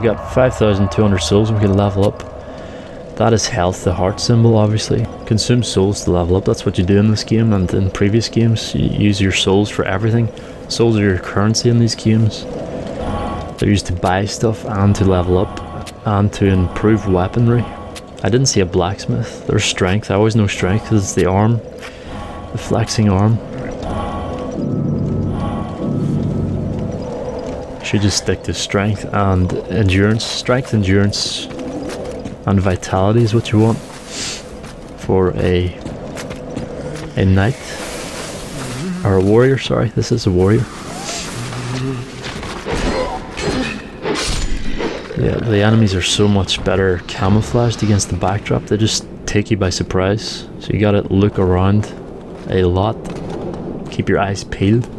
got 5,200 souls we can level up. That is health, the heart symbol obviously. Consume souls to level up, that's what you do in this game, and in previous games you use your souls for everything. Souls are your currency in these games. They're used to buy stuff and to level up and to improve weaponry. I didn't see a blacksmith. There's strength, I always know strength because it's the arm, the flexing arm. Should just stick to strength and endurance. Strength, endurance and vitality is what you want for a knight or a warrior. Sorry, this is a warrior. Yeah, the enemies are so much better camouflaged against the backdrop. They just take you by surprise, so you gotta look around a lot, keep your eyes peeled.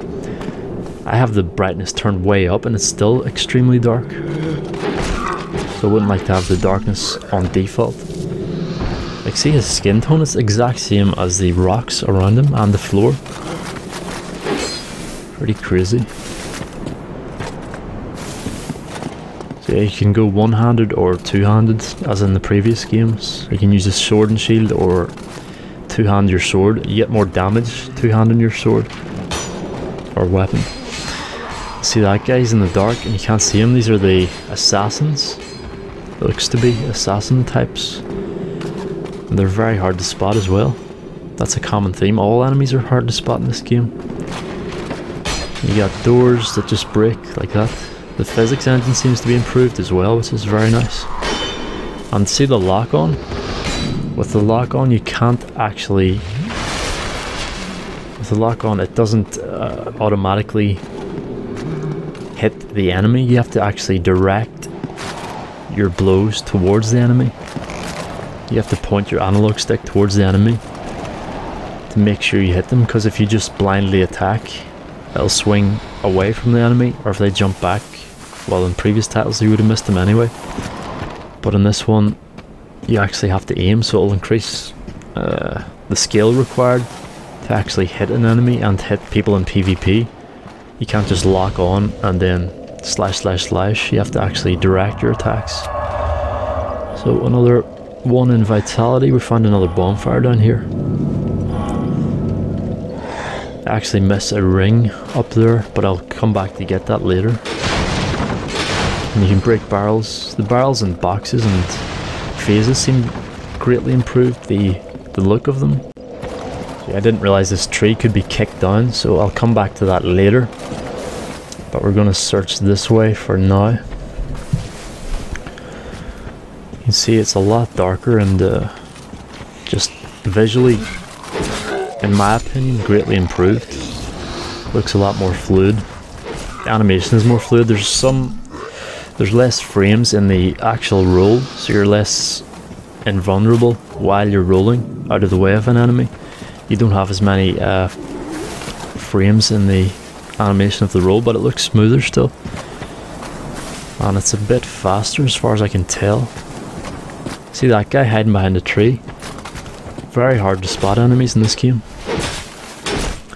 I have the brightness turned way up and it's still extremely dark, so I wouldn't like to have the darkness on default. Like, see his skin tone, it's the exact same as the rocks around him and the floor. Pretty crazy. So yeah, you can go one-handed or two-handed as in the previous games. You can use a sword and shield or two-hand your sword. You get more damage two-handing your sword or weapon. See that guy's in the dark and you can't see him. These are the assassins. Looks to be assassin types. And they're very hard to spot as well. That's a common theme. All enemies are hard to spot in this game. You got doors that just break like that. The physics engine seems to be improved as well, which is very nice. And see the lock on? With the lock on you can't actually... With the lock on it doesn't automatically hit the enemy. You have to actually direct your blows towards the enemy. You have to point your analog stick towards the enemy to make sure you hit them, because if you just blindly attack, it'll swing away from the enemy, or if they jump back, well, in previous titles you would have missed them anyway. But in this one you actually have to aim, so it'll increase the skill required to actually hit an enemy and hit people in PvP. You can't just lock on and then slash slash slash. You have to actually direct your attacks. So another one in vitality. We found another bonfire down here. I actually miss a ring up there, but I'll come back to get that later. And you can break barrels. The barrels and boxes and phases seem greatly improved, the look of them. I didn't realize this tree could be kicked down, so I'll come back to that later. But we're going to search this way for now. You can see it's a lot darker and just visually, in my opinion, greatly improved. Looks a lot more fluid. The animation is more fluid. There's less frames in the actual roll, so you're less invulnerable while you're rolling out of the way of an enemy. You don't have as many frames in the animation of the roll, but it looks smoother still. And it's a bit faster as far as I can tell. See that guy hiding behind a tree? Very hard to spot enemies in this game.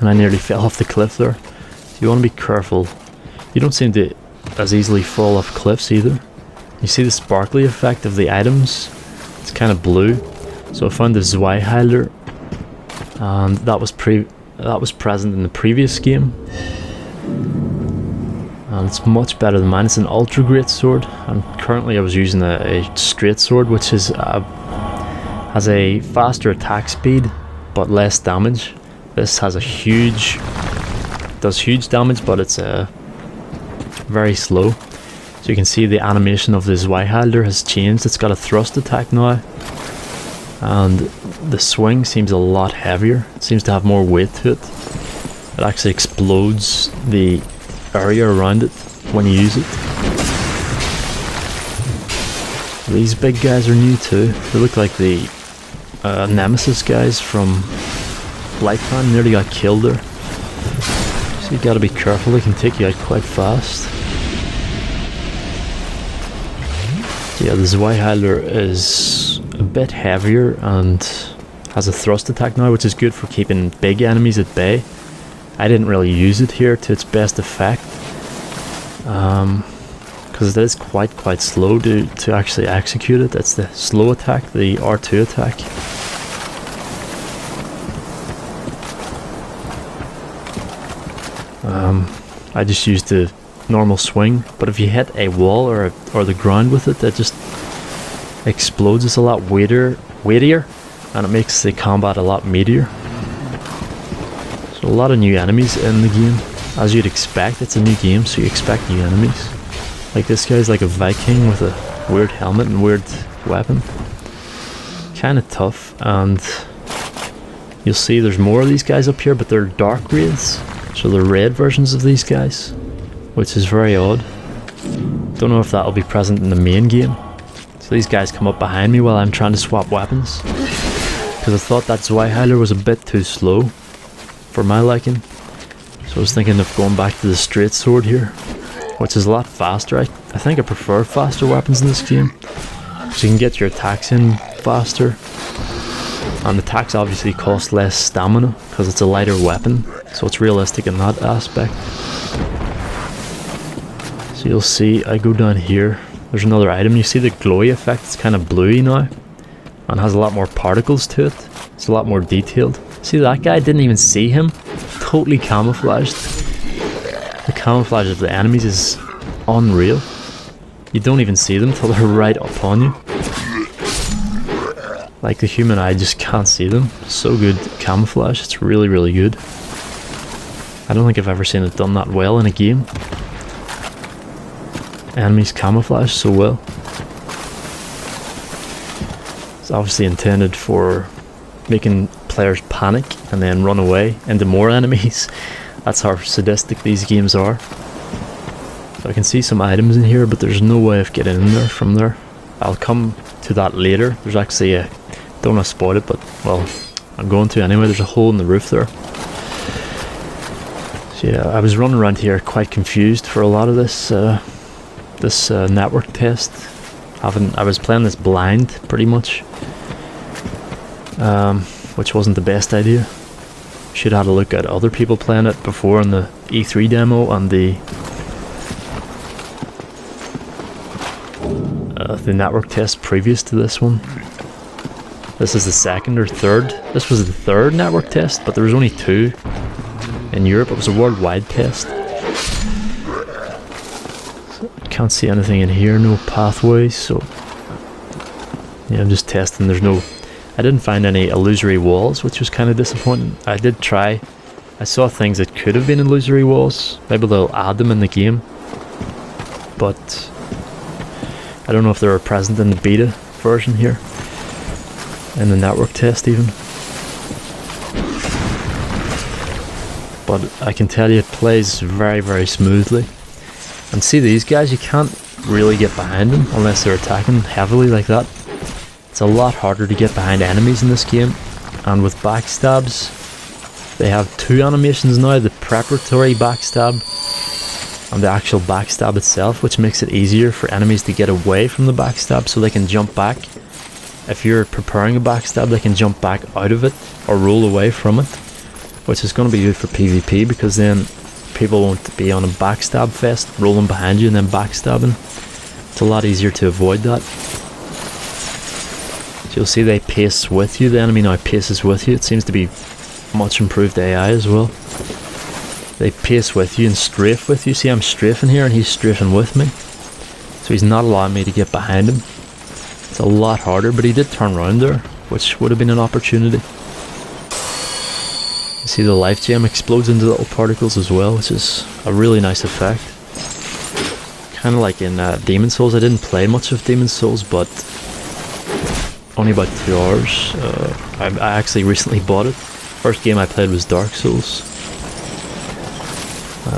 And I nearly fell off the cliff there. So you want to be careful. You don't seem to as easily fall off cliffs either. You see the sparkly effect of the items? It's kind of blue. So I found the Zweihander, and that was present in the previous game, and it's much better than mine. It's an ultra great sword, and currently I was using a straight sword, which is has a faster attack speed but less damage. This has does huge damage, but it's very slow. So you can see the animation of the Zweihander has changed. It's got a thrust attack now, and the swing seems a lot heavier. It seems to have more weight to it. It actually explodes the area around it when you use it. These big guys are new too. They look like the Nemesis guys from Blighttown. Nearly got killed there. So you gotta be careful, they can take you out quite fast. Yeah, the Zweihander is a bit heavier and has a thrust attack now, which is good for keeping big enemies at bay. I didn't really use it here to its best effect, because because it is quite slow to actually execute it. That's the slow attack, the R2 attack. I just used the normal swing, but if you hit a wall or the ground with it, it just explodes. It's a lot weightier, and it makes the combat a lot meatier. So a lot of new enemies in the game, as you'd expect. It's a new game, so you expect new enemies. Like this guy's like a Viking with a weird helmet and weird weapon. Kind of tough, and you'll see there's more of these guys up here, but they're dark wraiths. So they're red versions of these guys, which is very odd. Don't know if that'll be present in the main game. So these guys come up behind me while I'm trying to swap weapons, because I thought that Zweihander was a bit too slow for my liking. So I was thinking of going back to the straight sword here, which is a lot faster. I think I prefer faster weapons in this game, so you can get your attacks in faster. And the attacks obviously cost less stamina because it's a lighter weapon, so it's realistic in that aspect. So you'll see I go down here, there's another item. You see the glowy effect, it's kind of bluey now and has a lot more particles to it. It's a lot more detailed. See that guy? Didn't even see him. Totally camouflaged. The camouflage of the enemies is unreal. You don't even see them till they're right upon you. Like the human eye just can't see them. So good camouflage, it's really good. I don't think I've ever seen it done that well in a game. Enemies camouflage so well. It's obviously intended for making players panic and then run away into more enemies. That's how sadistic these games are. So I can see some items in here, but there's no way of getting in there from there. I'll come to that later. There's actually a, don't want to spoil it, but well, I'm going to anyway. There's a hole in the roof there. So yeah, I was running around here quite confused for a lot of this network test. I was playing this blind pretty much, which wasn't the best idea. Should have had a look at other people playing it before in the E3 demo and the network test previous to this one. This is the second or third. This was the third network test, but there was only 2 in Europe. It was a worldwide test. So I can't see anything in here, no pathways, so yeah, I'm just testing. There's no, I didn't find any illusory walls, which was kind of disappointing. I did try, I saw things that could have been illusory walls. Maybe they'll add them in the game, but I don't know if they were present in the beta version here, in the network test even. But I can tell you it plays very smoothly. And see these guys, you can't really get behind them unless they're attacking heavily like that. It's a lot harder to get behind enemies in this game. And with backstabs, they have 2 animations now, the preparatory backstab and the actual backstab itself, which makes it easier for enemies to get away from the backstab so they can jump back. If you're preparing a backstab, they can jump back out of it or roll away from it, which is going to be good for PvP, because then people won't be on a backstab fest, rolling behind you and then backstabbing. It's a lot easier to avoid that. So you'll see they pace with you, the enemy now paces with you. It seems to be much improved AI as well. They pace with you and strafe with you. See, I'm strafing here and he's strafing with me. So he's not allowing me to get behind him. It's a lot harder, but he did turn around there, which would have been an opportunity. You see the life gem explodes into little particles as well, which is a really nice effect. Kind of like in Demon Souls. I didn't play much of Demon Souls, but only about 2 hours. I actually recently bought it. First game I played was Dark Souls.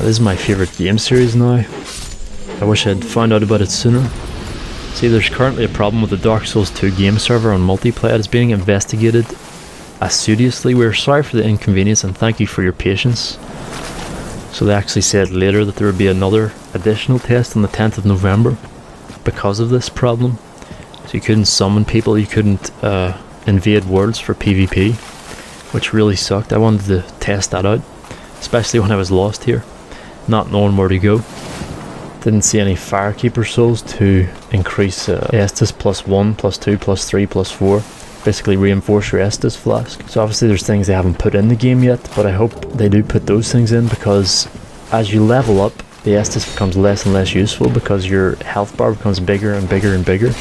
This is my favourite game series now. I wish I'd found out about it sooner. See, there's currently a problem with the Dark Souls 2 game server on multiplayer. It's being investigated assiduously. We're sorry for the inconvenience and thank you for your patience. So they actually said later that there would be another additional test on the 10th of November because of this problem. So you couldn't summon people, you couldn't invade worlds for PvP, which really sucked. I wanted to test that out, especially when I was lost here, not knowing where to go. Didn't see any Firekeeper souls to increase Estus +1, +2, +3, +4. Basically reinforce your Estus flask. So obviously there's things they haven't put in the game yet, but I hope they do put those things in, because as you level up, the Estus becomes less and less useful because your health bar becomes bigger and bigger and bigger.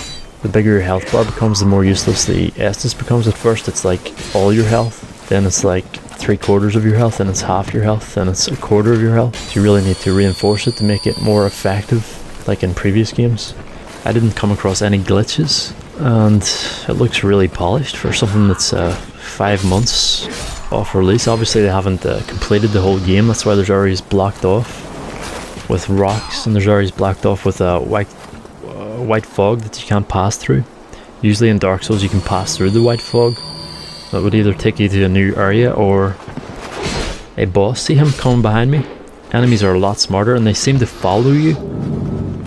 The bigger your health bar becomes, the more useless the Estus becomes. At first it's like all your health, then it's like 3/4 of your health, then it's half your health, then it's 1/4 of your health. So you really need to reinforce it to make it more effective, like in previous games. I didn't come across any glitches, and it looks really polished for something that's 5 months off release. Obviously they haven't completed the whole game, that's why there's areas blocked off with rocks, and there's areas blocked off with a white fog that you can't pass through. Usually in Dark Souls you can pass through the white fog. That would either take you to a new area or a boss. See him coming behind me? Enemies are a lot smarter, and they seem to follow you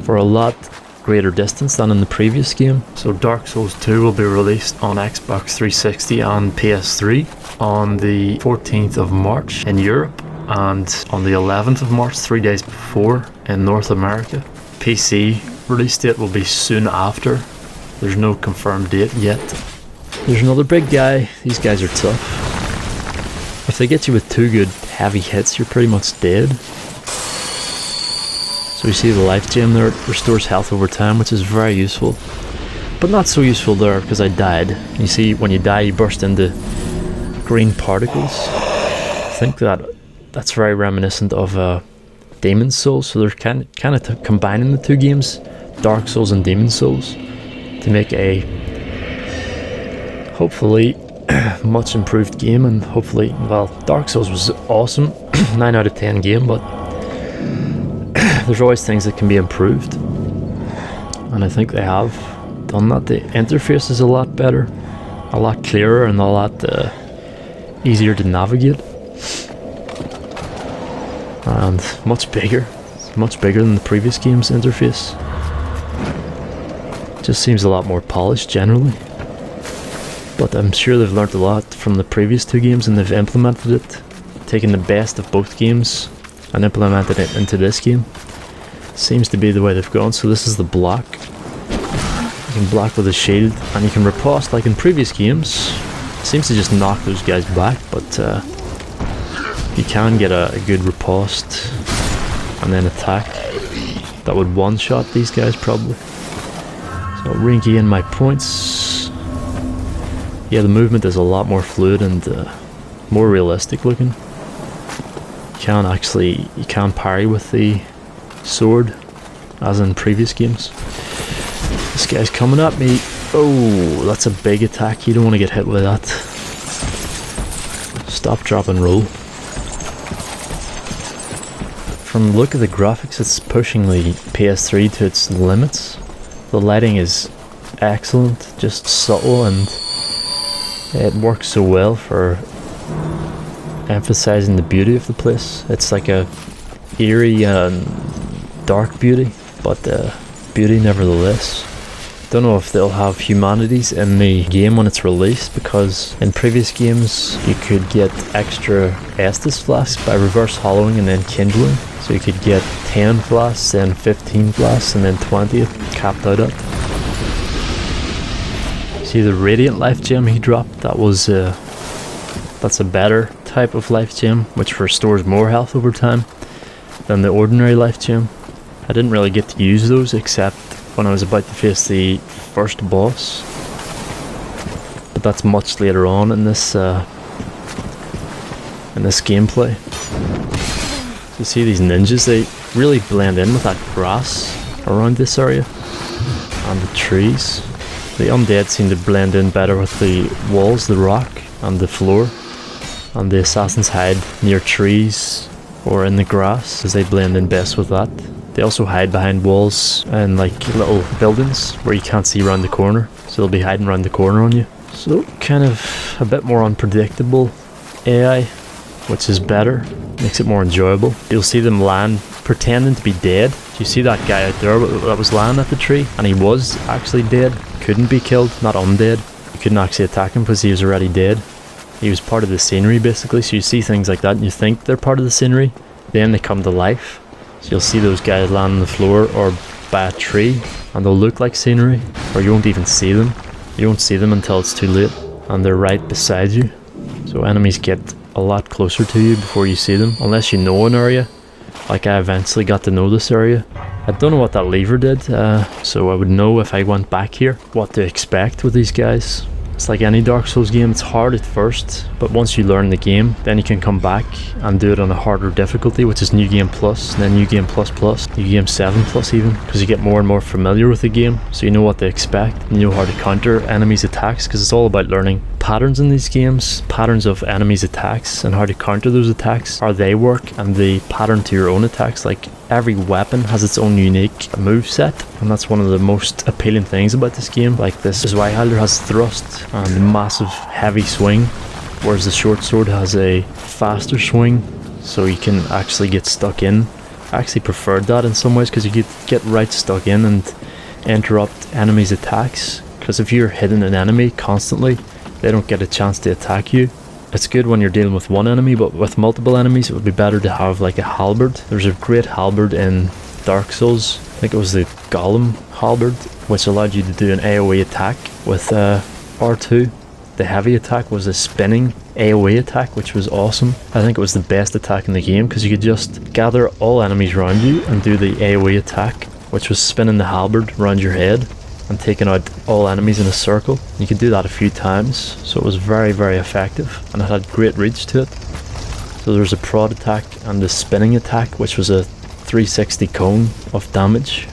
for a lot greater distance than in the previous game. So Dark Souls 2 will be released on Xbox 360 and PS3 on the 14th of March in Europe, and on the 11th of March, 3 days before, in North America. PC release date will be soon after. There's no confirmed date yet. There's another big guy. These guys are tough. If they get you with 2 good heavy hits, you're pretty much dead. So you see the life gem there, it restores health over time, which is very useful. But not so useful there because I died. You see, when you die, you burst into green particles. I think that's very reminiscent of Demon's Souls. So they're kind of combining the 2 games, Dark Souls and Demon's Souls, to make a hopefully much improved game. And hopefully, well, Dark Souls was awesome, 9 out of 10 game, but there's always things that can be improved, and I think they have done that. The interface is a lot better, a lot clearer, and a lot easier to navigate, and much bigger. It's much bigger than the previous game's interface. Just seems a lot more polished generally, but I'm sure they've learnt a lot from the previous 2 games, and they've implemented it, taken the best of both games and implemented it into this game. Seems to be the way they've gone. So this is the block. You can block with a shield, and you can riposte like in previous games. It seems to just knock those guys back, but you can get a good riposte and then attack. That would one-shot these guys probably. So Rinky in my points. Yeah, the movement is a lot more fluid and more realistic looking. You can parry with the sword as in previous games. This guy's coming at me. Oh, that's a big attack. You don't want to get hit with that. Stop, drop and roll. From the look of the graphics, it's pushing the PS3 to its limits. The lighting is excellent, just subtle, and it works so well for emphasizing the beauty of the place. It's like a eerie and dark beauty, but beauty nevertheless. Don't know if they'll have humanities in the game when it's released, because in previous games you could get extra Estus flasks by reverse hollowing and then kindling. So you could get 10 flasks, then 15 flasks, and then 20 capped out at. See the radiant life gem he dropped? That's a better type of life gem, which restores more health over time than the ordinary life gem. I didn't really get to use those except when I was about to face the first boss, but that's much later on in this gameplay. So you see these ninjas, they really blend in with that grass around this area and the trees. The undead seem to blend in better with the walls, the rock and the floor, and the assassins hide near trees or in the grass as they blend in best with that. They also hide behind walls and like little buildings where you can't see around the corner, so they'll be hiding around the corner on you. So kind of a bit more unpredictable AI, which is better, makes it more enjoyable. You'll see them land pretending to be dead. You see that guy out there that was lying at the tree, and he was actually dead, couldn't be killed, not undead. You couldn't actually attack him because he was already dead. He was part of the scenery basically, so you see things like that and you think they're part of the scenery, then they come to life. So you'll see those guys land on the floor or by a tree, and they'll look like scenery, or you won't even see them. You won't see them until it's too late, and they're right beside you. So enemies get a lot closer to you before you see them, unless you know an area. Like I eventually got to know this area. I don't know what that lever did, so I would know if I went back here what to expect with these guys. It's like any Dark Souls game, it's hard at first, but once you learn the game, then you can come back and do it on a harder difficulty, which is New Game Plus, and then New Game Plus Plus, New Game 7 Plus even, because you get more and more familiar with the game, so you know what to expect, and you know how to counter enemies' attacks, because it's all about learning patterns in these games, patterns of enemies' attacks, and how to counter those attacks, how they work, and the pattern to your own attacks. Like, every weapon has its own unique move set, and that's one of the most appealing things about this game. Like, this Zweihander has thrust and a massive heavy swing, whereas the short sword has a faster swing, so you can actually get stuck in. I actually preferred that in some ways, because you get right stuck in and interrupt enemies' attacks, because if you're hitting an enemy constantly, they don't get a chance to attack you. It's good when you're dealing with one enemy, but with multiple enemies it would be better to have like a halberd. There's a great halberd in Dark Souls, I think it was the Golem halberd, which allowed you to do an AoE attack with R2. The heavy attack was a spinning AoE attack, which was awesome. I think it was the best attack in the game, because you could just gather all enemies around you and do the AoE attack, which was spinning the halberd around your head and taking out all enemies in a circle. You could do that a few times, so it was very, very effective, and it had great reach to it. So there's a prod attack and the spinning attack, which was a 360 cone of damage,